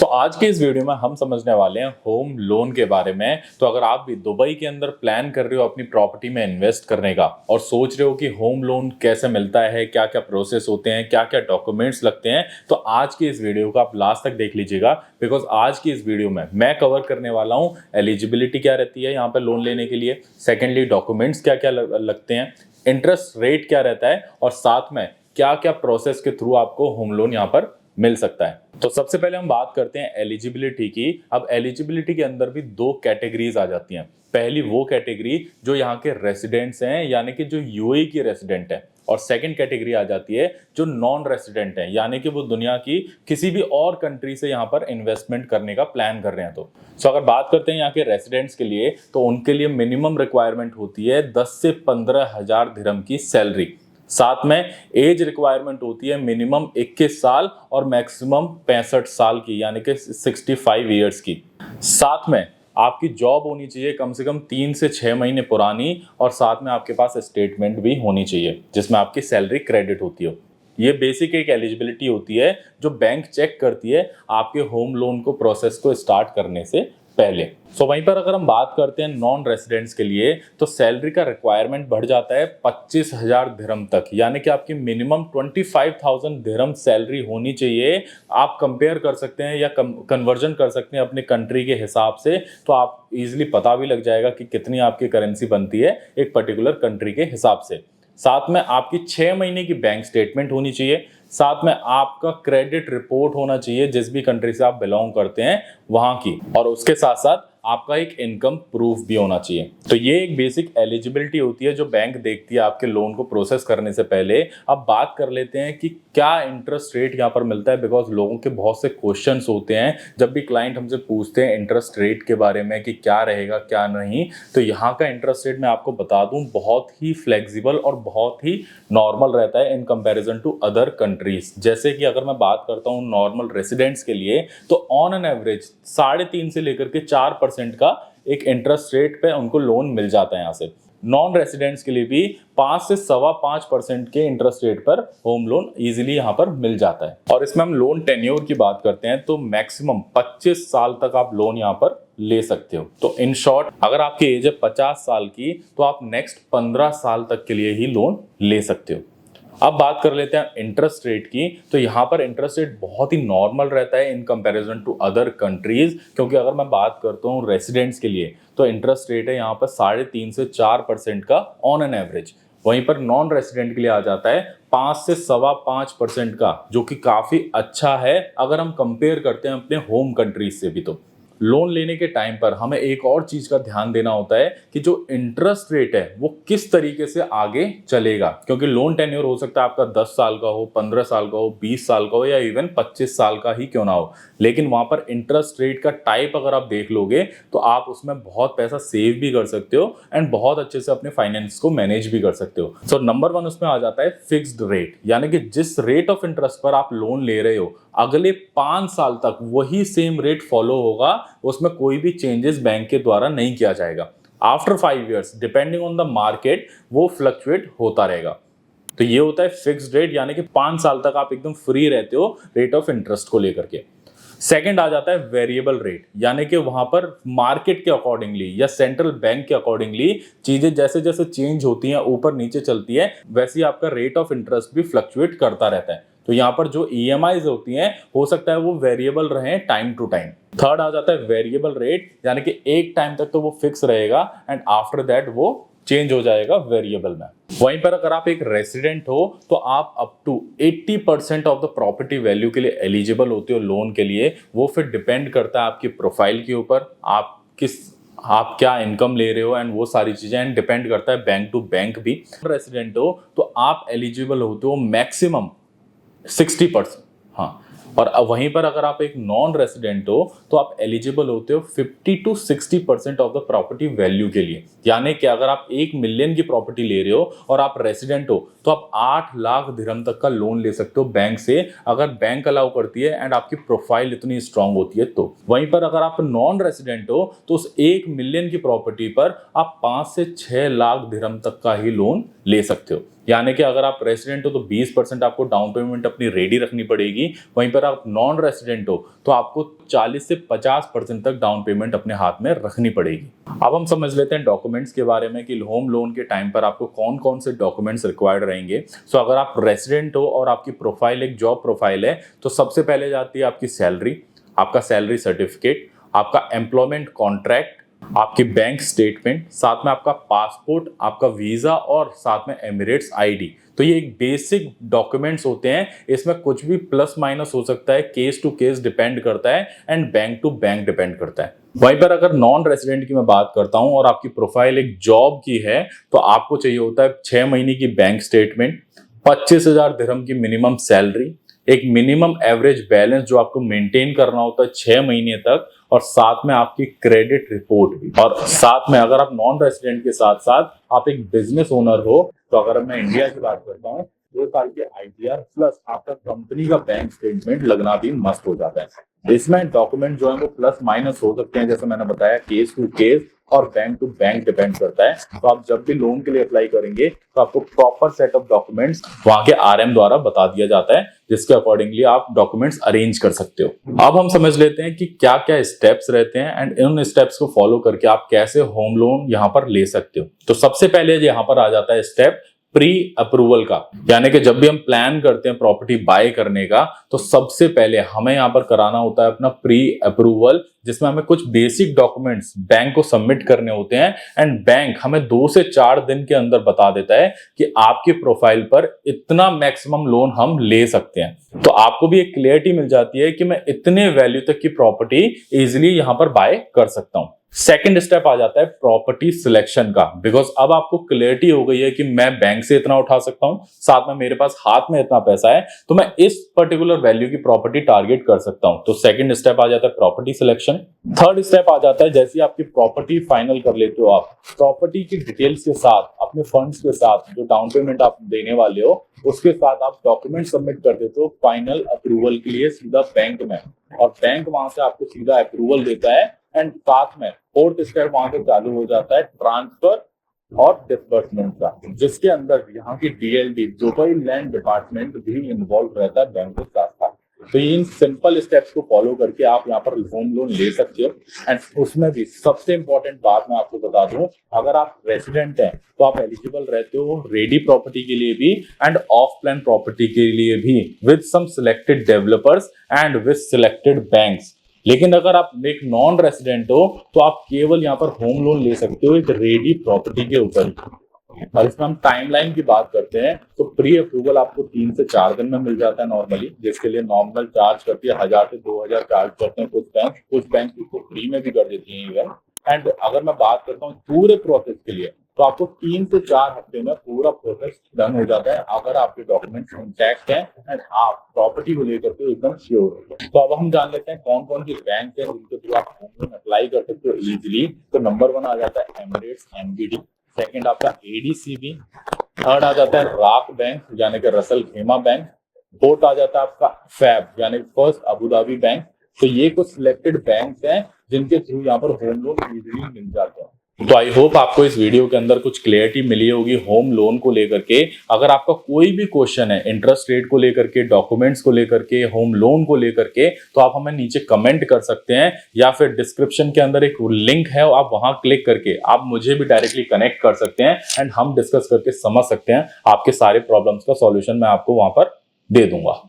आज के इस वीडियो में हम समझने वाले हैं होम लोन के बारे में। तो अगर आप भी दुबई के अंदर प्लान कर रहे हो अपनी प्रॉपर्टी में इन्वेस्ट करने का और सोच रहे हो कि होम लोन कैसे मिलता है, क्या क्या प्रोसेस होते हैं, क्या क्या डॉक्यूमेंट्स लगते हैं, तो आज की इस वीडियो को आप लास्ट तक देख लीजिएगा। बिकॉज आज की इस वीडियो में मैं कवर करने वाला हूँ एलिजिबिलिटी क्या रहती है यहाँ पर लोन लेने के लिए, सेकेंडली डॉक्यूमेंट्स क्या क्या लगते हैं, इंटरेस्ट रेट क्या रहता है और साथ में क्या क्या प्रोसेस के थ्रू आपको होम लोन यहाँ पर मिल सकता है। तो सबसे पहले हम बात करते हैं एलिजिबिलिटी की। अब एलिजिबिलिटी के अंदर भी दो कैटेगरीज आ जाती हैं। पहली वो कैटेगरी जो यहाँ के रेसिडेंट्स हैं, यानी कि जो यूएई की रेसिडेंट है, और सेकंड कैटेगरी आ जाती है जो नॉन रेसिडेंट है, यानी कि वो दुनिया की किसी भी और कंट्री से यहाँ पर इन्वेस्टमेंट करने का प्लान कर रहे हैं। तो अगर बात करते हैं यहाँ के रेसिडेंट्स के लिए, तो उनके लिए मिनिमम रिक्वायरमेंट होती है 10 से 15 हजार दिरहम की सैलरी। साथ में एज रिक्वायरमेंट होती है मिनिमम 21 साल और मैक्सिमम 65 साल की, यानी कि 65 ईयर्स की। साथ में आपकी जॉब होनी चाहिए कम से कम 3 से 6 महीने पुरानी, और साथ में आपके पास स्टेटमेंट भी होनी चाहिए जिसमें आपकी सैलरी क्रेडिट होती हो। ये बेसिक एक एलिजिबिलिटी होती है जो बैंक चेक करती है आपके होम लोन को प्रोसेस को स्टार्ट करने से पहले। वहीं पर अगर हम बात करते हैं नॉन रेसिडेंट्स के लिए, तो सैलरी का रिक्वायरमेंट बढ़ जाता है 25,000 दिरहम तक, यानी कि आपकी मिनिमम 25,000 दिरहम सैलरी होनी चाहिए। आप कंपेयर कर सकते हैं या कन्वर्जन कर सकते हैं अपने कंट्री के हिसाब से, तो आप इजीली पता भी लग जाएगा कि कितनी आपकी करेंसी बनती है एक पर्टिकुलर कंट्री के हिसाब से। साथ में आपकी 6 महीने की बैंक स्टेटमेंट होनी चाहिए। साथ में आपका क्रेडिट रिपोर्ट होना चाहिए जिस भी कंट्री से आप बिलोंग करते हैं वहां की, और उसके साथ साथ आपका एक इनकम प्रूफ भी होना चाहिए। तो ये एक बेसिक एलिजिबिलिटी होती है जो बैंक देखती है आपके लोन को प्रोसेस करने से पहले। अब बात कर लेते हैं कि क्या इंटरेस्ट रेट यहाँ पर मिलता है, बिकॉज लोगों के बहुत से क्वेश्चंस होते हैं जब भी क्लाइंट हमसे पूछते हैं इंटरेस्ट रेट के बारे में कि क्या रहेगा क्या नहीं। तो यहाँ का इंटरेस्ट रेट मैं आपको बता दूं बहुत ही फ्लेक्सिबल और बहुत ही नॉर्मल रहता है in comparison to other countries. जैसे कि अगर मैं बात करता हूँ नॉर्मल रेसिडेंट्स के लिए, तो ऑन एन एवरेज 3.5 से लेकर के 4% का एक इंटरेस्ट रेट पे उनको लोन मिल जाता है यहाँ से। नॉन रेसिडेंट्स के लिए भी 5 से 5.25% के इंटरेस्ट रेट पर होम लोन इजीली यहाँ पर मिल जाता है। और इसमें हम लोन टेन्योर की बात करते हैं तो मैक्सिमम 25 साल तक आप लोन यहाँ पर ले सकते हो। तो इन शॉर्ट अगर आपकी एज है 50 साल की, तो आप नेक्स्ट 15 साल तक के लिए ही लोन ले सकते हो। अब बात कर लेते हैं इंटरेस्ट रेट की। तो यहाँ पर इंटरेस्ट रेट बहुत ही नॉर्मल रहता है in comparison to other countries, क्योंकि अगर मैं बात करता हूँ रेसिडेंट्स के लिए तो इंटरेस्ट रेट है यहाँ पर 3.5 से 4% का ऑन एन एवरेज। वहीं पर नॉन रेसिडेंट के लिए आ जाता है 5 से 5.25% का, जो कि काफी अच्छा है अगर हम कंपेयर करते हैं अपने होम कंट्रीज से भी। तो लोन लेने के टाइम पर हमें एक और चीज का ध्यान देना होता है कि जो इंटरेस्ट रेट है वो किस तरीके से आगे चलेगा, क्योंकि लोन टेन्योर हो सकता है आपका 10 साल का हो, 15 साल का हो, 20 साल का हो, या इवन 25 साल का ही क्यों ना हो, लेकिन वहां पर इंटरेस्ट रेट का टाइप अगर आप देख लोगे तो आप उसमें बहुत पैसा सेव भी कर सकते हो एंड बहुत अच्छे से अपने फाइनेंस को मैनेज भी कर सकते हो। सो नंबर 1 उसमें आ जाता है फिक्स्ड रेट, यानी कि जिस रेट ऑफ इंटरेस्ट पर आप लोन ले रहे हो अगले 5 साल तक वही सेम रेट फॉलो होगा, उसमें कोई भी चेंजेस बैंक के द्वारा नहीं किया जाएगा। After 5 years depending on the market वो फ्लक्चुएट होता रहेगा। तो ये होता है फिक्स्ड रेट, यानी कि 5 साल तक आप एकदम फ्री रहते हो रेट ऑफ इंटरेस्ट को लेकर के। सेकंड आ जाता है वेरिएबल रेट, यानी कि वहां पर मार्केट के अकॉर्डिंगली या सेंट्रल बैंक के अकॉर्डिंगली चीजें जैसे जैसे चेंज होती हैं, ऊपर नीचे चलती है, वैसे ही आपका रेट ऑफ इंटरेस्ट भी फ्लक्चुएट करता रहता है। तो यहाँ पर जो ईएमआईज होती हैं हो सकता है वो वेरिएबल रहे टाइम टू टाइम। थर्ड आ जाता है वेरिएबल रेट, यानी कि एक टाइम तक तो वो फिक्स रहेगा एंड आफ्टर दैट वो चेंज हो जाएगा वेरिएबल में। वहीं पर अगर आप एक रेसिडेंट हो तो आप up to 80% of the property value के लिए एलिजिबल होते हो लोन के लिए। वो फिर डिपेंड करता है आपकी प्रोफाइल के ऊपर, आप क्या इनकम ले रहे हो एंड वो सारी चीजें, एंड डिपेंड करता है बैंक टू बैंक भी। रेसिडेंट हो तो आप एलिजिबल होते हो मैक्सिमम 60%। हाँ, और वहीं पर अगर आप एक नॉन रेसिडेंट हो तो आप एलिजिबल होते हो 50 to 60% of the property value के लिए। यानी कि अगर आप 1 मिलियन की प्रॉपर्टी ले रहे हो और आप रेसिडेंट हो तो आप 8 लाख दिरहम तक का लोन ले सकते हो बैंक से, अगर बैंक अलाउ करती है एंड आपकी प्रोफाइल इतनी स्ट्रांग होती है तो। वहीं पर अगर आप नॉन रेसिडेंट हो तो उस 1 मिलियन की प्रॉपर्टी पर आप 5 से 6 लाख दिरहम तक का ही लोन ले सकते हो। यानी कि अगर आप रेसिडेंट हो तो 20% आपको डाउन पेमेंट अपनी रेडी रखनी पड़ेगी, वहीं पर आप नॉन रेसिडेंट हो तो आपको 40 से 50% तक डाउन पेमेंट अपने हाथ में रखनी पड़ेगी। अब हम समझ लेते हैं डॉक्यूमेंट्स के बारे में कि होम लोन के टाइम पर आपको कौन कौन से डॉक्यूमेंट्स रिक्वायर्ड रहेंगे। सो अगर आप रेसिडेंट हो और आपकी प्रोफाइल एक जॉब प्रोफाइल है तो सबसे पहले जाती है आपकी सैलरी, आपका सैलरी सर्टिफिकेट, आपका एम्प्लॉयमेंट कॉन्ट्रैक्ट, आपकी बैंक स्टेटमेंट, साथ में आपका पासपोर्ट, आपका वीजा और साथ में एमिरेट्स आईडी। तो ये एक बेसिक डॉक्यूमेंट्स होते हैं, इसमें कुछ भी प्लस माइनस हो सकता है, केस टू केस डिपेंड करता है and bank to bank depend करता है। वहीं पर अगर नॉन रेजिडेंट की मैं बात करता हूं और आपकी प्रोफाइल एक जॉब की है तो आपको चाहिए होता है 6 महीने की बैंक स्टेटमेंट, 25,000 दिरहम की मिनिमम सैलरी, एक मिनिमम एवरेज बैलेंस जो आपको मेंटेन करना होता है 6 महीने तक, और साथ में आपकी क्रेडिट रिपोर्ट भी। और साथ में अगर आप नॉन रेजिडेंट के साथ साथ आप एक बिजनेस ओनर हो तो अगर मैं इंडिया की बात करता हूँ 2 साल के आईटीआर प्लस आपका कंपनी का बैंक स्टेटमेंट लगना भी मस्त हो जाता है। इसमें डॉक्यूमेंट जो है वो प्लस माइनस हो सकते हैं, जैसे मैंने बताया केस टू केस और बैंक टू बैंक डिपेंड करता है। तो आप जब भी लोन के लिए अप्लाई करेंगे तो आपको प्रॉपर सेट ऑफ डॉक्यूमेंट्स वहां के आरएम द्वारा बता दिया जाता है, जिसके अकॉर्डिंगली आप डॉक्यूमेंट्स अरेंज कर सकते हो। अब हम समझ लेते हैं कि क्या क्या स्टेप्स रहते हैं एंड इन स्टेप्स को फॉलो करके आप कैसे होम लोन यहाँ पर ले सकते हो। तो सबसे पहले यहाँ पर आ जाता है स्टेप प्री अप्रूवल का, यानी कि जब भी हम प्लान करते हैं प्रॉपर्टी बाय करने का तो सबसे पहले हमें यहाँ पर कराना होता है अपना प्री अप्रूवल, जिसमें हमें कुछ बेसिक डॉक्यूमेंट्स बैंक को सबमिट करने होते हैं एंड बैंक हमें 2 से 4 दिन के अंदर बता देता है कि आपके प्रोफाइल पर इतना मैक्सिमम लोन हम ले सकते हैं। तो आपको भी एक क्लियरिटी मिल जाती है कि मैं इतने वैल्यू तक की प्रॉपर्टी इजिली यहाँ पर बाय कर सकता हूँ। सेकंड स्टेप आ जाता है प्रॉपर्टी सिलेक्शन का, बिकॉज अब आपको क्लियरिटी हो गई है कि मैं बैंक से इतना उठा सकता हूं, साथ में मेरे पास हाथ में इतना पैसा है तो मैं इस पर्टिकुलर वैल्यू की प्रॉपर्टी टारगेट कर सकता हूं। तो सेकंड स्टेप आ जाता है प्रॉपर्टी सिलेक्शन। थर्ड स्टेप आ जाता है जैसे आपकी प्रॉपर्टी फाइनल कर लेते हो, आप प्रॉपर्टी की डिटेल्स के साथ, अपने फंड्स के साथ, जो डाउन पेमेंट आप देने वाले हो उसके साथ आप डॉक्यूमेंट सबमिट कर देते हो फाइनल अप्रूवल के लिए सीधा बैंक में, और बैंक वहां से आपको सीधा अप्रूवल देता है एंड साथ में फोर्थ स्टेप वहां से चालू हो जाता है ट्रांसफर और डिसबर्समेंट का, जिसके अंदर यहाँ की डीएलडी दुबई लैंड डिपार्टमेंट भी इन्वॉल्व रहता है बैंक के साथ साथ। तो इन सिंपल स्टेप्स को फॉलो करके आप यहाँ पर होम लोन ले सकते हो। एंड उसमें भी सबसे इंपॉर्टेंट बात मैं आपको बता दूं, अगर आप रेसिडेंट हैं तो आप एलिजिबल रहते हो रेडी प्रॉपर्टी के लिए भी एंड ऑफ प्लान प्रॉपर्टी के लिए भी, with some selected developers and with selected banks. लेकिन अगर आप एक नॉन रेसिडेंट हो तो आप केवल यहाँ पर होम लोन ले सकते हो एक रेडी प्रॉपर्टी के ऊपर। और इसमें हम टाइमलाइन की बात करते हैं तो प्री अप्रूवल आपको 3 से 4 दिन में मिल जाता है नॉर्मली, जिसके लिए नॉर्मल चार्ज करती है 1000 से 2000 चार्ज करते हैं कुछ बैंक इसको फ्री में भी कर देती है इवन। एंड अगर मैं बात करता हूँ पूरे प्रोसेस के लिए तो आपको 3 से 4 हफ्ते में पूरा प्रोसेस डन हो जाता है अगर आपके डॉक्यूमेंट्स इंटैक्ट हैं एंड आप प्रॉपर्टी को लेकर के एकदम श्योर हो। तो अब हम जान लेते हैं कौन कौन सी बैंक है जिनके थ्रू आप होम लोन अप्लाई कर सकते हो इजीली। तो नंबर 1 आ जाता है एमिरेट्स एमबीडी, सेकंड आपका एडीसीबी, थर्ड आ जाता है राक बैंक यानी कि रसल खेमा बैंक, फोर्थ आ जाता है आपका फैब यानी फर्स्ट अबू धाबी बैंक। तो ये कुछ सिलेक्टेड बैंक हैं जिनके थ्रू यहाँ पर होम लोन इजीली मिल जाते हैं। तो आई होप आपको इस वीडियो के अंदर कुछ क्लियरिटी मिली होगी होम लोन को लेकर के। अगर आपका कोई भी क्वेश्चन है इंटरेस्ट रेट को लेकर के, डॉक्यूमेंट्स को लेकर के, होम लोन को लेकर के, तो आप हमें नीचे कमेंट कर सकते हैं या फिर डिस्क्रिप्शन के अंदर एक लिंक है, आप वहां क्लिक करके आप मुझे भी डायरेक्टली कनेक्ट कर सकते हैं एंड हम डिस्कस करके समझ सकते हैं। आपके सारे प्रॉब्लम्स का सॉल्यूशन मैं आपको वहां पर दे दूंगा।